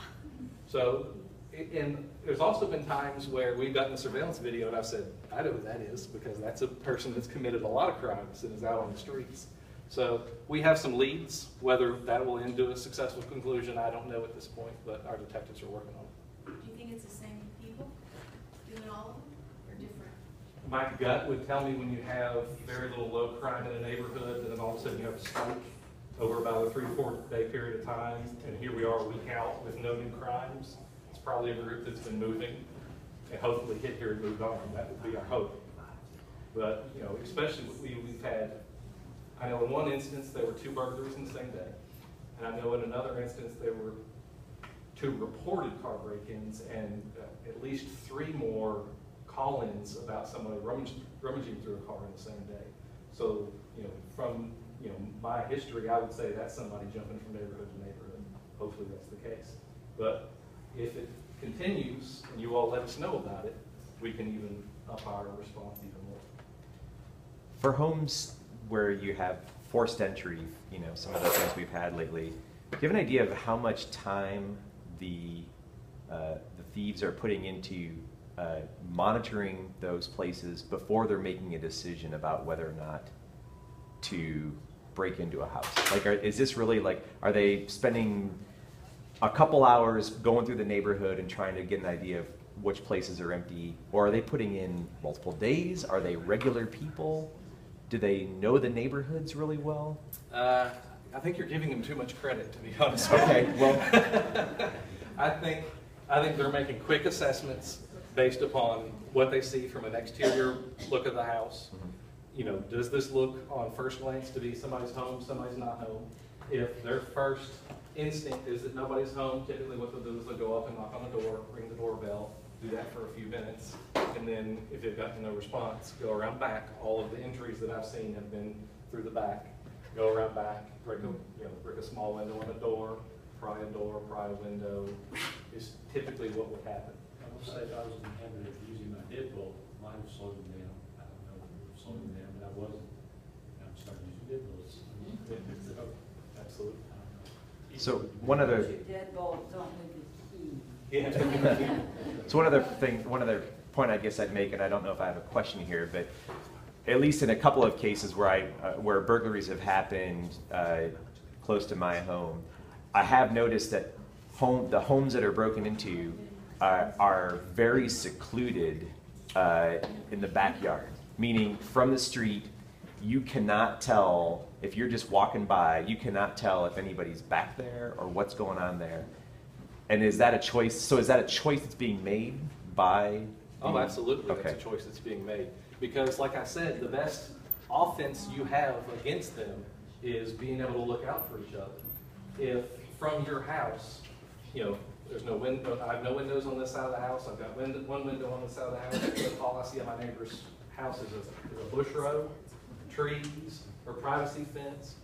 Speaker 7: So, and there's also been times where we've gotten the surveillance video and I've said, I know who that is, because that's a person that's committed a lot of crimes and is out on the streets. So we have some leads. Whether that will end to a successful conclusion, I don't know at this point, but our detectives are working on it.
Speaker 2: Do you think it's the same people doing all of them, or different?
Speaker 7: My gut would tell me when you have very little low crime in a neighborhood, and then all of a sudden you have a spike over about a 3-4 day period of time, and here we are a week out with no new crimes. It's probably a group that's been moving, and hopefully hit here and moved on. That would be our hope. But especially we've had, I know in one instance there were 2 burglaries in the same day, and I know in another instance there were 2 reported car break-ins and at least 3 more call-ins about somebody rummaging through a car in the same day. So, from my history, I would say that's somebody jumping from neighborhood to neighborhood. Hopefully that's the case. But if it continues and you all let us know about it, we can even up our response even more.
Speaker 9: For homes where you have forced entry, some of the things we've had lately, do you have an idea of how much time the thieves are putting into monitoring those places before they're making a decision about whether or not to break into a house? Like, is this really like, are they spending a couple hours going through the neighborhood and trying to get an idea of which places are empty? Or are they putting in multiple days? Are they regular people? Do they know the neighborhoods really well?
Speaker 7: I think you're giving them too much credit, to be honest with you.
Speaker 9: Okay, well,
Speaker 7: I think they're making quick assessments based upon what they see from an exterior look of the house. Does this look on first glance to be somebody's home, somebody's not home? If their first instinct is that nobody's home, typically what they'll do is they'll go up and knock on the door, ring the doorbell, do that for a few minutes, and then if they've gotten no response, go around back. All of the entries that I've seen have been through the back. Go around back, break a small window in a door, pry a window, is typically what would happen.
Speaker 8: I will say if I was in the habit of using my deadbolt, mine would slow them down. I don't know if it would slow them down, but I wasn't. I'm starting using deadbolts.
Speaker 7: Absolutely.
Speaker 9: so one other,
Speaker 10: Deadbolt, don't leave the key.
Speaker 7: Yeah.
Speaker 9: so one other point I guess I'd make, and I don't know if I have a question here, but at least in a couple of cases where burglaries have happened close to my home, I have noticed that the homes that are broken into are very secluded in the backyard, meaning from the street, you cannot tell, if you're just walking by, you cannot tell if anybody's back there or what's going on there. And is that a choice? So is that a choice that's being made by?
Speaker 7: Oh, absolutely,
Speaker 9: Okay.
Speaker 7: that's a choice that's being made. Because like I said, the best offense you have against them is being able to look out for each other. If from your house, you know, there's no window, I have no windows on this side of the house, I've got one window on this side of the house, all I see on my neighbor's house is a bush row, trees, or privacy fence.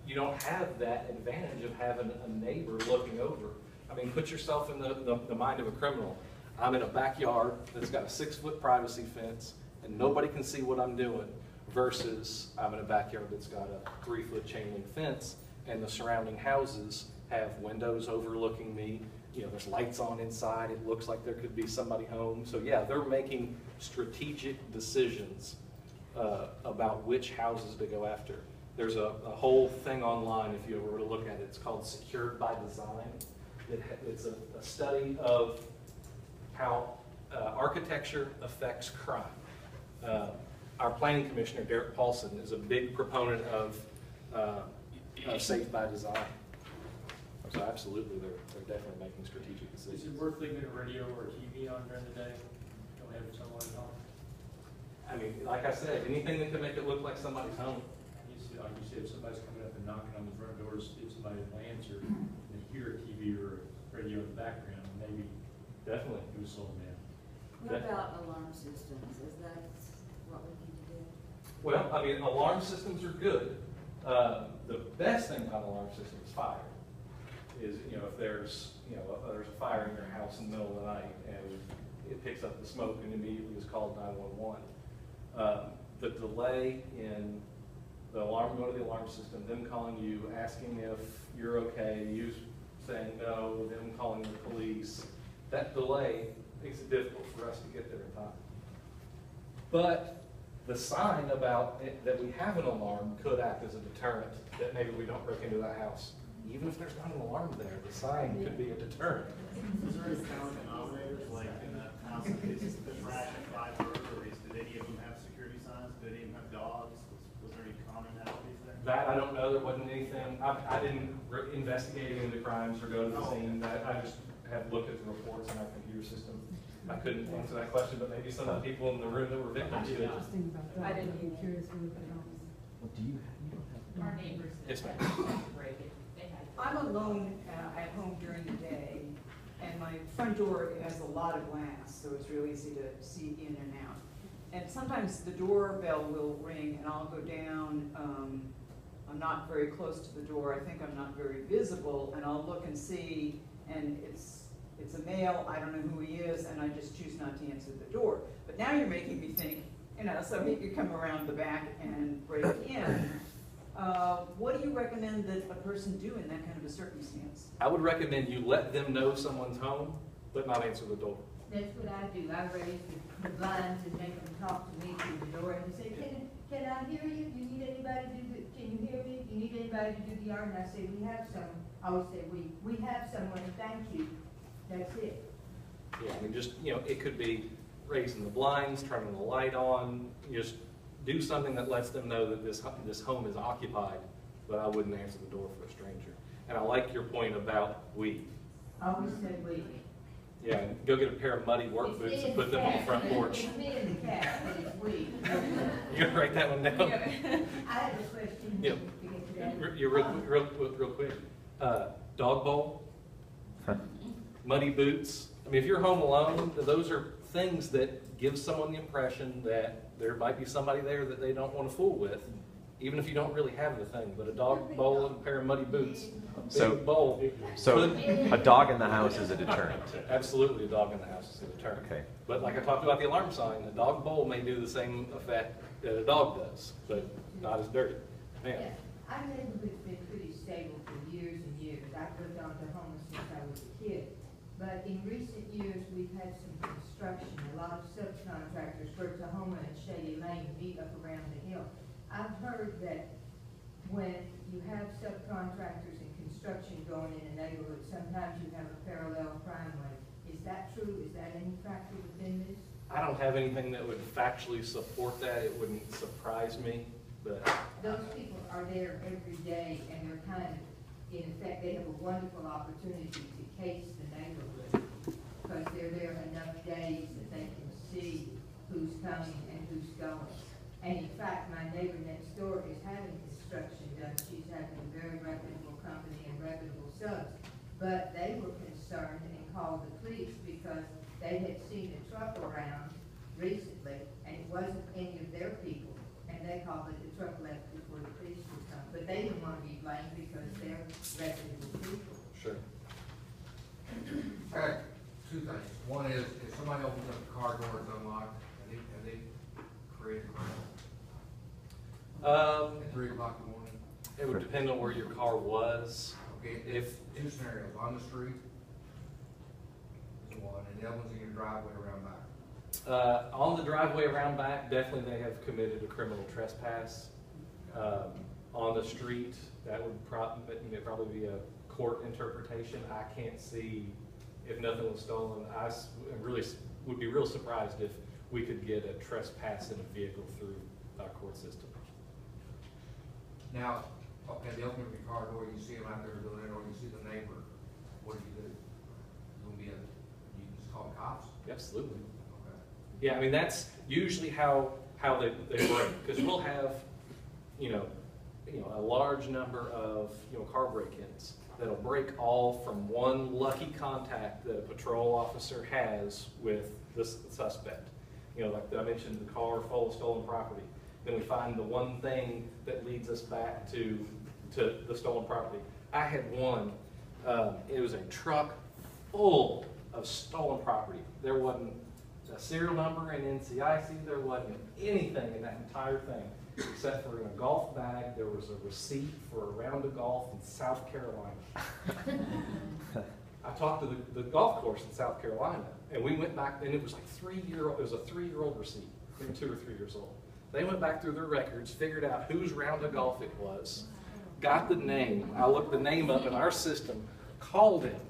Speaker 7: You don't have that advantage of having a neighbor looking over. I mean, put yourself in the mind of a criminal. I'm in a backyard that's got a 6-foot privacy fence and nobody can see what I'm doing, versus I'm in a backyard that's got a 3-foot chain link fence and the surrounding houses have windows overlooking me. You know, there's lights on inside. It looks like there could be somebody home. So yeah, they're making strategic decisions about which houses to go after. There's a whole thing online, if you ever were to look at it, it's called Secured by Design. It's a study of how architecture affects crime. Our planning commissioner, Derek Paulson, is a big proponent of Safe by Design. So absolutely, they're definitely making strategic decisions.
Speaker 8: Is it worth leaving a radio or a TV on during the day? Don't have someone at home?
Speaker 7: I mean, like I said, anything that could make it look like somebody's home.
Speaker 8: Like you said, if somebody's coming up and knocking on the front doors, if somebody will answer, and hear a TV or a radio in the background, maybe
Speaker 7: Definitely.
Speaker 8: it would slow them down.
Speaker 11: What about alarm systems? Is that what we need to do?
Speaker 7: Well, I mean, alarm systems are good. The best thing about an alarm system is fire. Is, you know, if there's, you know, there's a fire in your house in the middle of the night and it picks up the smoke and immediately is called 911. The delay in the alarm, going to the alarm system, them calling you, asking if you're okay, you saying no, them calling the police, that delay makes it difficult for us to get there in time. But the sign about it, that we have an alarm could act as a deterrent, that maybe we don't break into that house. Even if there's not an alarm there, the sign could be a deterrent.
Speaker 12: Is there any common denominators, like in that house, is the trash and 5 burglaries, did any of them have security signs, did any of them have dogs, was there any commonalities there?
Speaker 7: That, I don't know, there wasn't anything, I didn't investigate any of the crimes or go to the scene, I just have looked at the reports in our computer system. I couldn't answer that question, but maybe some of the people in the room that were victims did.
Speaker 10: Interesting about that.
Speaker 1: I didn't
Speaker 10: I'm curious what it was.
Speaker 9: Well, do you don't have?
Speaker 13: Our neighbors.
Speaker 7: Yes, ma'am.
Speaker 13: Break it. They had.
Speaker 14: I'm alone at home during the day, and my front door has a lot of glass, so it's real easy to see in and out. And sometimes the doorbell will ring, and I'll go down. I'm not very close to the door. I think I'm not very visible, and I'll look and see, and it's a male. I don't know who he is, and I just choose not to answer the door. But now you're making me think, you know, so he could come around the back and break in. What do you recommend that a person do in that kind of a circumstance?
Speaker 7: I would recommend you let them know someone's home, but not answer the door.
Speaker 13: That's what I do. I raise the blinds and make them talk to me through the door and say, can I hear you? Do you need anybody to do, can you hear me? Do you need anybody to do the yard? And I say, we have some. I always say, we have someone, thank you. That's it.
Speaker 7: Yeah, I mean, just, you know, it could be raising the blinds, turning the light on, just do something that lets them know that this home is occupied, but I wouldn't answer the door for a stranger. And I like your point about we.
Speaker 13: I always say we.
Speaker 7: Yeah, go get a pair of muddy work boots and put them on the front porch.
Speaker 13: It's me and the cat, but it's we.
Speaker 7: You gonna write that one down?
Speaker 13: I have a question.
Speaker 7: Yeah.
Speaker 13: To get to that.
Speaker 7: You're real quick. Dog bowl, muddy boots. I mean, if you're home alone, those are things that give someone the impression that there might be somebody there that they don't want to fool with, even if you don't really have the thing. But a dog bowl and a pair of muddy boots, big bowl.
Speaker 9: So a dog in the house is a deterrent.
Speaker 7: Absolutely, a dog in the house is a deterrent.
Speaker 9: Okay.
Speaker 7: But like I talked about the alarm sign, a dog bowl may do the same effect that a dog does, but not as dirty. Man.
Speaker 13: Yeah, our neighborhood's been pretty stable for years and years. I've lived on the homeless since I was a kid. But in recent years, we've had some construction. A lot of subcontractors work to Homer and Shady Lane meet up around the hill. I've heard that when you have subcontractors and construction construction going in a neighborhood, sometimes you have a parallel crime rate. Is that true? Is that any factor within this?
Speaker 7: I don't have anything that would factually support that. It wouldn't surprise me, but
Speaker 13: Those people are there every day, and they're kind of, in effect, they have a wonderful opportunity to case the neighborhood, because they're there enough days that they can see who's coming and who's going. And in fact, my neighbor next door is having construction done. She's having a very reputable company and reputable subs. But they were concerned and called the police because they had seen a truck around recently, and it wasn't any of their people. And they called it, the truck left before the police would come. But they didn't want to be blamed because they're reputable people.
Speaker 7: sure.
Speaker 6: I got two things. One is, if somebody opens up the car door, it's unlocked, and they create a crime at 3 o'clock in the morning.
Speaker 7: It would depend on where your car was.
Speaker 6: Okay,
Speaker 7: If,
Speaker 6: two scenarios, on the street is one, and the other one's in your driveway around back.
Speaker 7: on the driveway around back, definitely they have committed a criminal trespass. On the street, that would probably be a court interpretation. I can't see if nothing was stolen. Really would be real surprised if we could get a trespass in a vehicle through our court system.
Speaker 6: Now, okay, they open up your car door, you see them out there doing it, or you see the neighbor, what do? You just call the cops?
Speaker 7: Absolutely.
Speaker 6: Okay.
Speaker 7: Yeah, I mean, that's usually how they break, because we'll have, a large number of, car break-ins that'll break all from one lucky contact that a patrol officer has with this suspect. Like I mentioned, the car full of stolen property. Then we find the one thing that leads us back to the stolen property. I had one, it was a truck full of stolen property. There wasn't a serial number in NCIC, there wasn't anything in that entire thing, except for in a golf bag, there was a receipt for a round of golf in South Carolina. I talked to the golf course in South Carolina, and we went back, and it was like it was a 3-year-old receipt, maybe 2 or 3 years old. They went back through their records, figured out whose round of golf it was, got the name. I looked the name up in our system, called him,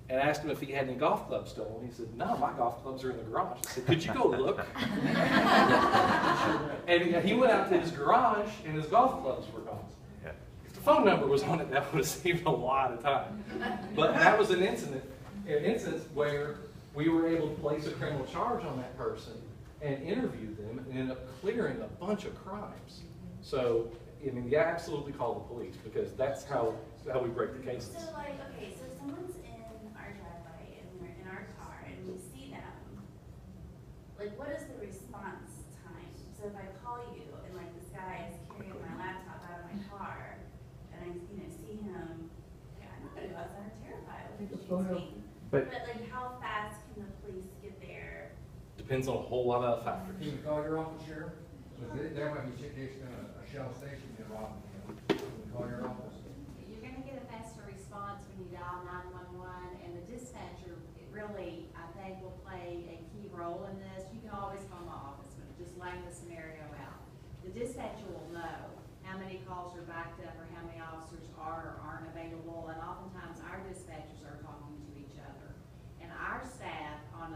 Speaker 7: and asked him if he had any golf clubs stolen. He said, "No, my golf clubs are in the garage." I said, "Could you go look?" And he went out to his garage, and his golf clubs were gone.
Speaker 9: Yeah.
Speaker 7: If the phone number was on it, that would have saved a lot of time. But that was an instance where we were able to place a criminal charge on that person and interview them and end up clearing a bunch of crimes. So, you absolutely call the police, because that's how we break the cases.
Speaker 2: So so someone's in our driveway and we're in our car and we see them, what is the response time? So if I call you and this guy is carrying my laptop out of my car and I, see him, I'm not gonna go outside, I'm terrified, what if he shoots me? But how fast can the police get there?
Speaker 7: Depends on a whole lot of factors.
Speaker 6: Can you call your office, Sheriff? Because there might be situations in a Shell station involved. Can you call your office?
Speaker 3: You're gonna get a faster response when you dial 911, and the dispatcher, it really, I think, will play a key role in this. You can always call my office, but just laying the scenario out. The dispatcher will know how many calls are backed up or how many officers are or aren't available, and oftentimes our dispatchers are talking to each other. And our staff, on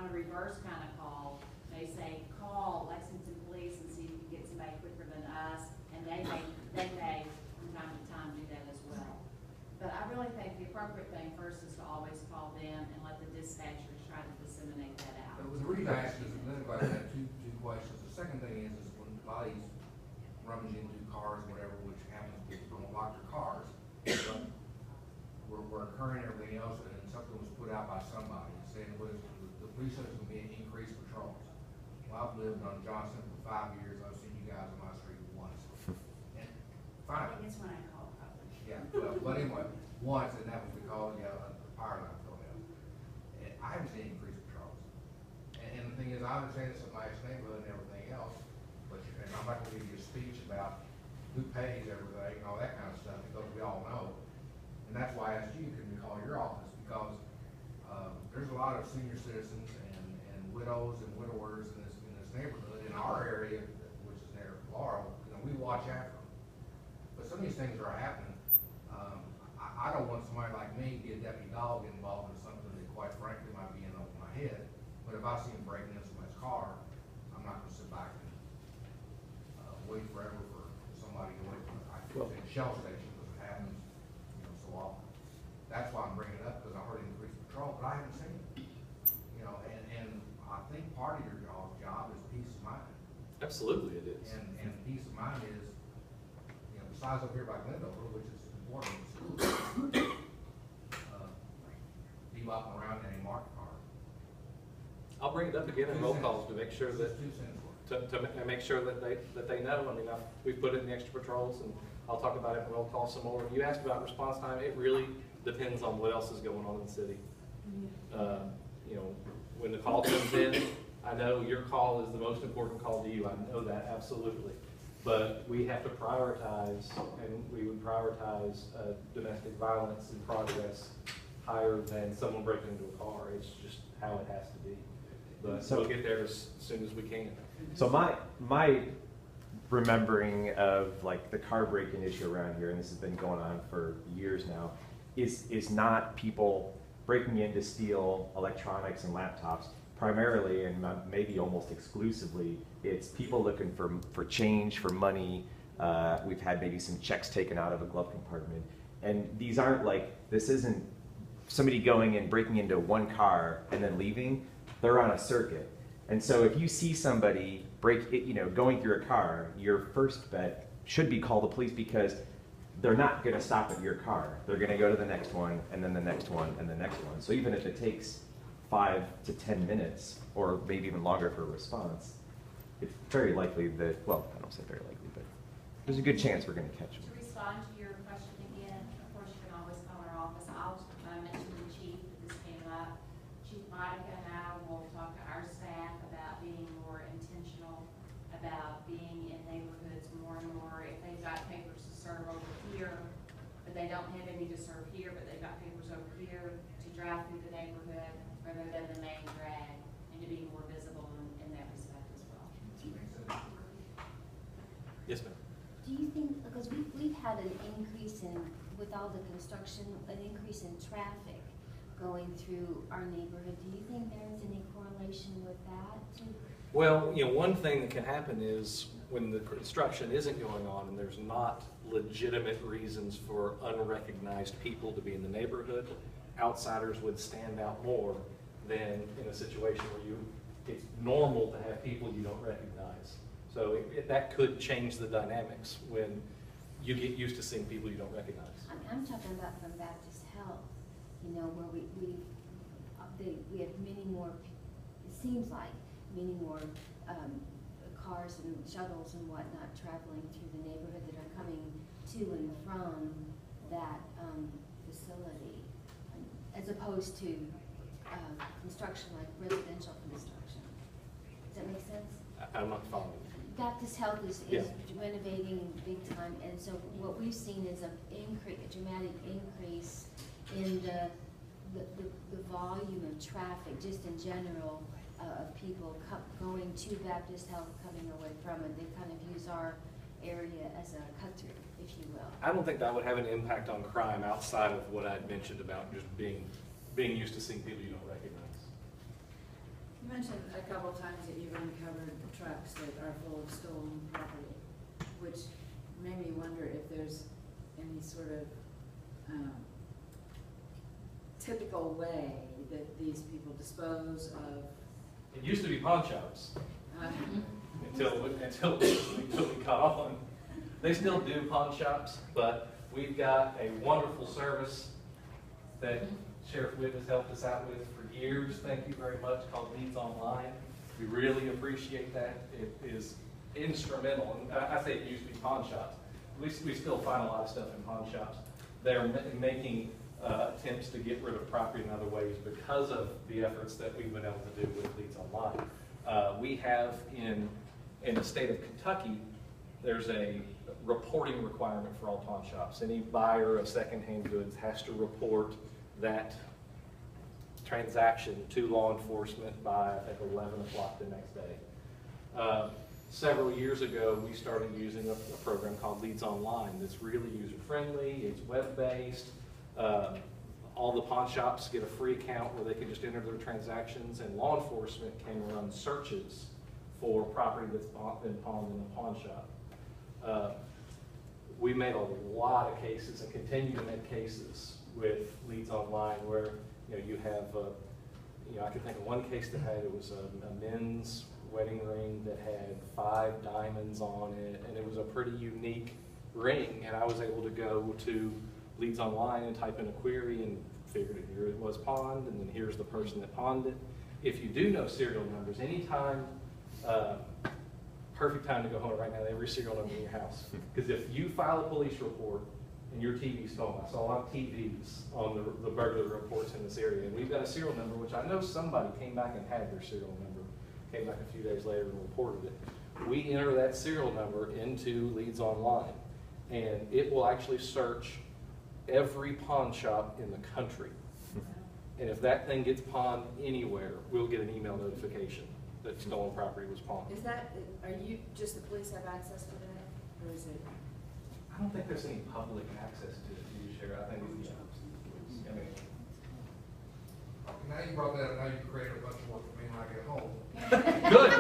Speaker 3: a reverse kind of call, may say, call Lexington Police and see if you can get somebody quicker than us, and they may from time to time do that as well. But I really think the appropriate thing first is to always call them and let the dispatchers try to disseminate that out.
Speaker 6: The reason I asked is, then I had two questions. The second thing is when a lot of these rummage into cars, whatever, which happens, people don't lock their cars, but we're incurring everything else, and something was put out by somebody saying the police said it's going to be increased patrols. Well, I've lived on Johnson for 5 years. I've seen you guys on my street once. And
Speaker 2: I
Speaker 6: fine.
Speaker 2: think it's when I call probably.
Speaker 6: Yeah, well, but anyway, once, and that was because you got a fire line thrown out. And I haven't seen increased patrols. And the thing is, I understand it's a nice neighborhood and everything else, but and I'm not gonna give you a speech about who pays everything and all that kind of stuff, because we all know. And that's why I asked you, can you call your office, because there's a lot of senior citizens and widows and widowers in this neighborhood, in our area, which is near Laurel, we watch after them. But some of these things are happening. I I don't want somebody like me, be a deputy dog, get involved in something that quite frankly might be in over my head. But if I see him breaking into somebody's car, I'm not gonna sit back and, wait forever for somebody to wait for, I think, a Shell station, because it happens, you know, so often. That's why I'm bringing it up, because I heard increased patrol, but I haven't seen it. You know, and I think part of your job is peace of mind.
Speaker 7: Absolutely it is.
Speaker 6: And peace of mind is, you know, besides up here by Glendover, which is important in school, bebopping around in a marked car.
Speaker 7: I'll bring it up again in roll calls to make sure that,
Speaker 6: Two cents worth.
Speaker 7: to make sure that they know. I mean, we've put in the extra patrols, and I'll talk about it in roll call some more. You asked about response time. It really depends on what else is going on in the city. You know, when the call comes in, I know your call is the most important call to you. I know that absolutely. But we have to prioritize, and we would prioritize domestic violence and progress higher than someone breaking into a car. It's just how it has to be. But
Speaker 9: So-
Speaker 7: we'll get there as soon as we can.
Speaker 9: So my remembering of like the car break-in issue around here, and this has been going on for years now, is not people breaking in to steal electronics and laptops. Primarily, and maybe almost exclusively, it's people looking for change, for money. We've had maybe some checks taken out of a glove compartment. And these aren't like, this isn't somebody going and breaking into one car and then leaving. They're on a circuit. And so if you see somebody going through a car, your first bet should be call the police, because they're not gonna stop at your car. They're gonna go to the next one, and then the next one, and the next one. So even if it takes 5 to 10 minutes, or maybe even longer for a response, it's very likely that, well, I don't say very likely, but there's a good chance we're gonna catch them.
Speaker 15: To respond to your question again, of course, you can always call our office. I'll mention to the chief that this came up. Chief Monica and I will talk to our staff about being more intentional about being in neighborhoods more and more. If they've got papers to serve over here, but they don't have any to serve here, but they've got papers over here, to drive through the neighborhood rather than the main drag, and to be more visible in that respect as well.
Speaker 7: Yes, ma'am.
Speaker 16: Do you think, because we've had an increase in, with all the construction, an increase in traffic going through our neighborhood, do you think there's any correlation with that?
Speaker 7: Well, you know, one thing that can happen is when the construction isn't going on and there's not legitimate reasons for unrecognized people to be in the neighborhood, outsiders would stand out more than in a situation where it's normal to have people you don't recognize. So that could change the dynamics when you get used to seeing people you don't recognize.
Speaker 16: I'm talking about from Baptist Health, you know, where we have many more, it seems like, many more cars and shuttles and whatnot traveling through the neighborhood that are coming to and from that facility, as opposed to construction like residential construction. Does that make sense?
Speaker 7: I'm not following.
Speaker 16: Baptist Health is
Speaker 7: Yeah.
Speaker 16: renovating big time, and so what we've seen is a dramatic increase in the volume of traffic, just in general, of people going to Baptist Health, coming away from it. They kind of use our area as a cut-through, if you will.
Speaker 7: I don't think that would have an impact on crime outside of what I'd mentioned about just being used to seeing people you don't recognize.
Speaker 11: You mentioned a couple times that you've uncovered trucks that are full of stolen property, which made me wonder if there's any sort of typical way that these people dispose of.
Speaker 7: It used to be pawn shops until we caught on. They still do pawn shops, but we've got a wonderful service that Sheriff Witt has helped us out with for years. Thank you very much, called Leads Online. We really appreciate that. It is instrumental. And I say it used to be pawn shops. We still find a lot of stuff in pawn shops. They're making attempts to get rid of property in other ways because of the efforts that we've been able to do with Leads Online. We have in the state of Kentucky, there's a reporting requirement for all pawn shops. Any buyer of secondhand goods has to report that transaction to law enforcement by, I think, 11 o'clock the next day. Several years ago, we started using a program called Leads Online that's really user-friendly, it's web-based. All the pawn shops get a free account where they can just enter their transactions, and law enforcement can run searches for property that's been pawned in a pawn shop. We made a lot of cases and continue to make cases with Leads Online where, you have, I could think of one case that had, it was a men's wedding ring that had 5 diamonds on it, and it was a pretty unique ring, and I was able to go to Leads Online and type in a query and figured it, here it was pawned, and then here's the person that pawned it. If you do know serial numbers, anytime, perfect time to go home right now, every serial number in your house. Because if you file a police report and your TV's stolen, I saw a lot of TVs on the burglary reports in this area, and we've got a serial number, which I know somebody came back and had their serial number, came back a few days later and reported it. We enter that serial number into Leads Online, and it will actually search every pawn shop in the country. And if that thing gets pawned anywhere, we'll get an email notification that stolen property was pawned.
Speaker 11: Is that, are you, just the police have access to that, or is it?
Speaker 7: I don't think there's any public access to it, do you, Sheriff? I think it's, I mean.
Speaker 6: Now you brought that up, now you created a bunch of work for me when I get home.
Speaker 7: Good.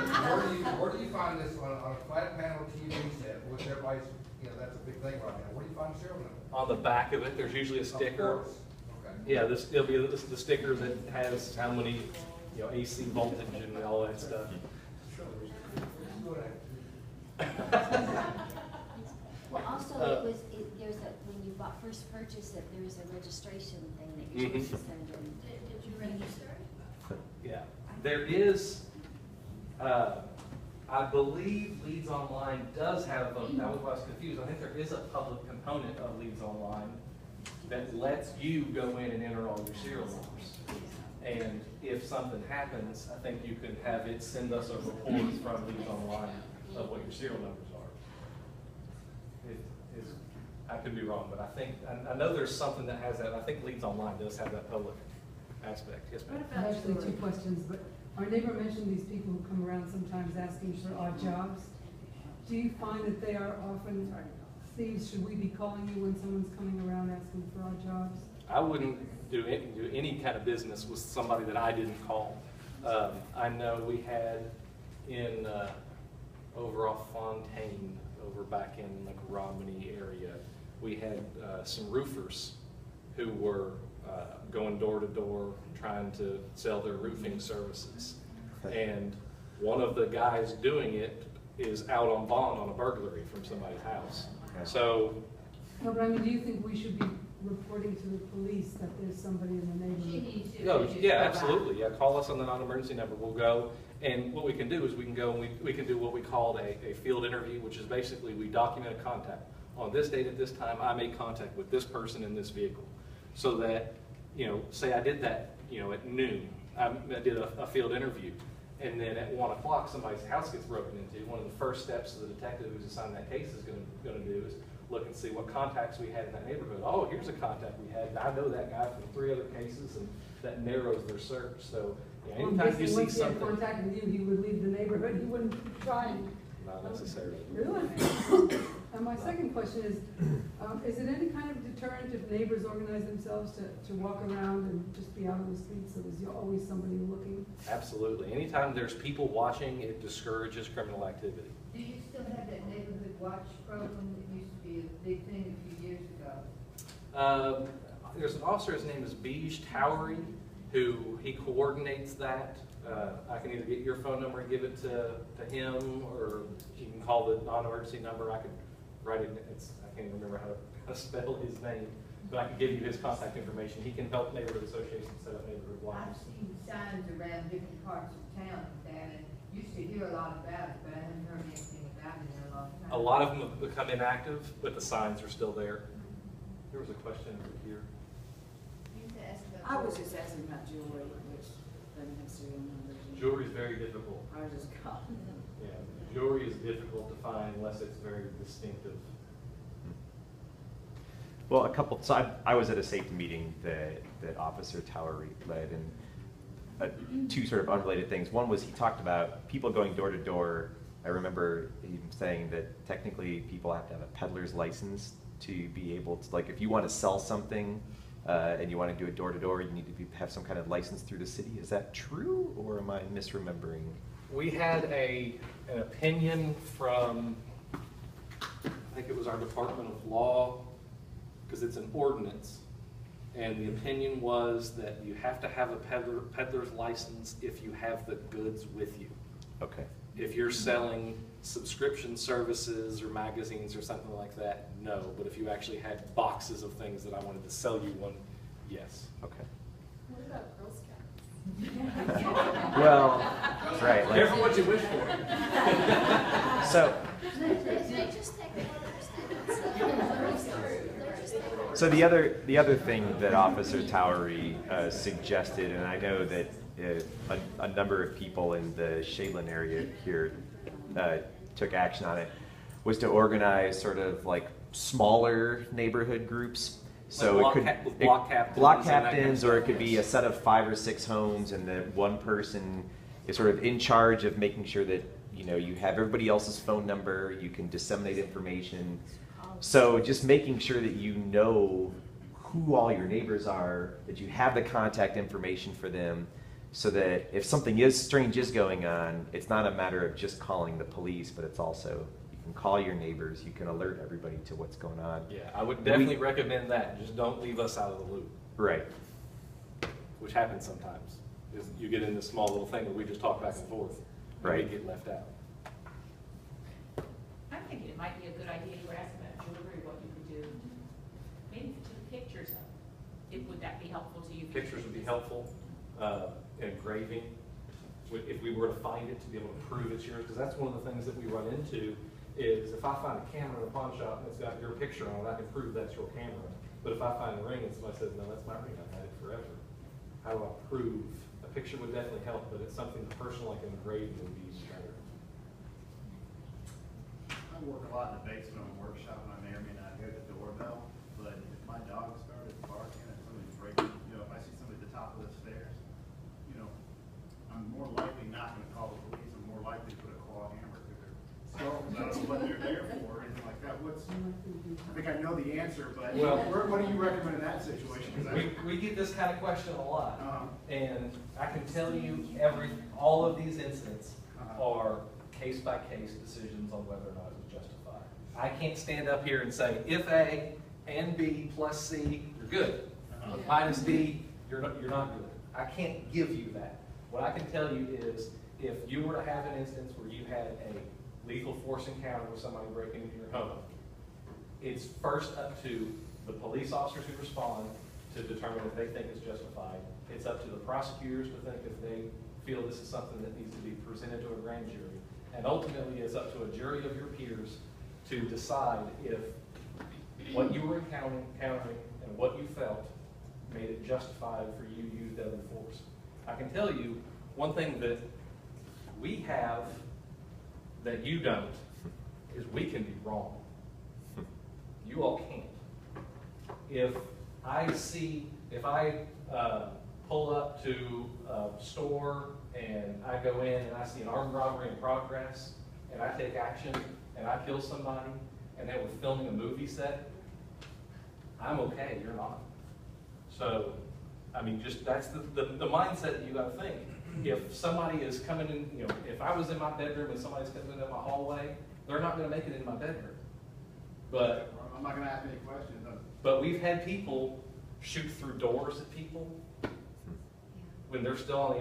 Speaker 6: Where do you find this on a flat panel TV set, which everybody's, that's a big thing right now. Where do you find the serial number?
Speaker 7: On the back of it, there's usually a sticker.
Speaker 6: Of course. Okay.
Speaker 7: Yeah, it'll be the sticker that has how many, AC voltage and all that stuff.
Speaker 16: Well, also, there's when you first purchased it, there was a registration thing that you're supposed to send in.
Speaker 2: Did you register?
Speaker 7: Yeah, there is, I believe Leads Online does have, that was why I was confused, I think there is a public component of Leads Online that lets you go in and enter all your serial numbers. And if something happens, I think you can have it send us a report from Leads Online of what your serial numbers are. I could be wrong, but I think, I know there's something that has that. I think Leads Online does have that public aspect. Yes, ma'am.
Speaker 10: I have actually 2 questions, but our neighbor mentioned these people who come around sometimes asking for odd jobs. Do you find that they are often thieves? Should we be calling you when someone's coming around asking for odd jobs?
Speaker 7: I wouldn't do any kind of business with somebody that I didn't call. I know we had in over off Fontaine, over back in like Romney area, we had some roofers who were going door to door trying to sell their roofing services. And one of the guys doing it is out on bond on a burglary from somebody's house. So.
Speaker 10: No, but I mean, do you think we should be reporting to the police that there's somebody in the neighborhood?
Speaker 7: No, yeah, absolutely. Yeah, call us on the non-emergency number. We'll go, and what we can do is we can go and we can do what we called a field interview, which is basically we document a contact. On this date at this time, I made contact with this person in this vehicle, so that, say I did that, at noon, I did a field interview, and then at 1 o'clock somebody's house gets broken into. One of the first steps the detective who's assigned that case is going to do is look and see what contacts we had in that neighborhood. Oh, here's a contact we had. I know that guy from 3 other cases, and that narrows their search. So, anytime you see something,
Speaker 10: once he had contact with you, he would leave the neighborhood. He wouldn't keep trying.
Speaker 7: not necessarily.
Speaker 10: Really? And my second question is it any kind of deterrent if neighbors organize themselves to walk around and just be out on the streets, so there's always somebody looking?
Speaker 7: Absolutely. Anytime there's people watching, it discourages criminal activity.
Speaker 13: Do you still have that neighborhood watch program that used to be a big thing a few years ago?
Speaker 7: There's an officer, his name is Beige Towery, who he coordinates that. I can either get your phone number and give it to him, or you can call the non-emergency number. I could write it, I can't even remember how to spell his name, but I can give you his contact information. He can help neighborhood associations set up neighborhood watches.
Speaker 13: I've seen signs around different parts of town with that, and used to hear a lot about it, but I haven't heard anything about it in a long time.
Speaker 7: A lot of them have become inactive, but the signs are still there. There was a question over here.
Speaker 11: I was just asking about jewelry, which doesn't have serial numbers.
Speaker 7: Jewelry is very difficult.
Speaker 11: I was just calling them.
Speaker 7: Yeah, jewelry is difficult to find unless it's very distinctive.
Speaker 9: Well, so I was at a safety meeting that Officer Towery led, and two sort of unrelated things. One was he talked about people going door to door. I remember him saying that technically people have to have a peddler's license to be able to, like, if you want to sell something and you want to do it door to door, you need to have some kind of license through the city. Is that true, or am I misremembering?
Speaker 7: We had an opinion from, I think it was our Department of Law, because it's an ordinance. And the opinion was that you have to have a peddler's license if you have the goods with you.
Speaker 9: Okay.
Speaker 7: If you're selling subscription services or magazines or something like that, no. But if you actually had boxes of things that I wanted to sell you one, yes.
Speaker 9: Okay.
Speaker 1: What about Girl Scouts?
Speaker 9: Well, right. Like,
Speaker 7: Careful what you wish for.
Speaker 9: so, so the other thing that Officer Towery suggested, and I know that a number of people in the Shadeland area here took action on it, was to organize sort of like smaller neighborhood groups. So
Speaker 7: Like
Speaker 9: it could
Speaker 7: block captains,
Speaker 9: block captains, or it could be a set of 5 or 6 homes, and the one person is sort of in charge of making sure that you have everybody else's phone number, you can disseminate information. So just making sure that you know who all your neighbors are, that you have the contact information for them, so that if something strange is going on, it's not a matter of just calling the police, but it's also, you can call your neighbors, you can alert everybody to what's going on.
Speaker 7: Yeah, I would definitely recommend that. Just don't leave us out of the loop.
Speaker 9: Right.
Speaker 7: Which happens sometimes. Is you get in this small little thing where we just talk back and forth. And
Speaker 9: Right.
Speaker 7: we get left out.
Speaker 3: I'm thinking it might be a good idea, you were asking about jewelry, what you could do. Maybe to the pictures of it. Would that be helpful to you?
Speaker 7: Pictures would be helpful. Engraving, if we were to find it, to be able to prove it's yours, because that's one of the things that we run into is if I find a camera in a pawn shop and it's got your picture on it, I can prove that's your camera. But if I find a ring and somebody says, no, that's my ring, I've had it forever, how do I prove? A picture would definitely help, but it's something personal like engraving would be better.
Speaker 12: I work a lot in the basement of a workshop, and I may or may not hear the doorbell, but if my dog started barking and somebody's breaking, if I see somebody at the top of the stairs, I'm more likely not gonna call the police, I'm more likely to put a claw hammer through their skull, I don't know what they're there for, or anything like that. I think I know the answer, but what do you recommend in that situation? 'Cause
Speaker 7: We get this kind of question a lot, and I can tell you all of these incidents are case-by-case decisions on whether or not it was justified. I can't stand up here and say, if A and B plus C, you're good. Minus D, you're not good. I can't give you that. What I can tell you is, if you were to have an instance where you had a lethal force encounter with somebody breaking into your home, it's first up to the police officers who respond to determine if they think it's justified. It's up to the prosecutors to think if they feel this is something that needs to be presented to a grand jury. And ultimately, it's up to a jury of your peers to decide if what you were encountering and what you felt made it justified for you to use deadly force. I can tell you one thing that we have that you don't is we can be wrong. You all can't. If I pull up to a store and I go in and I see an armed robbery in progress and I take action and I kill somebody and they were filming a movie set, I'm okay, you're not. So, I mean, just that's the mindset that you gotta think. If somebody is coming in, if I was in my bedroom and somebody's coming into my hallway, they're not gonna make it into my bedroom. But
Speaker 12: I'm not gonna ask any questions.
Speaker 7: But we've had people shoot through doors at people when they're still on the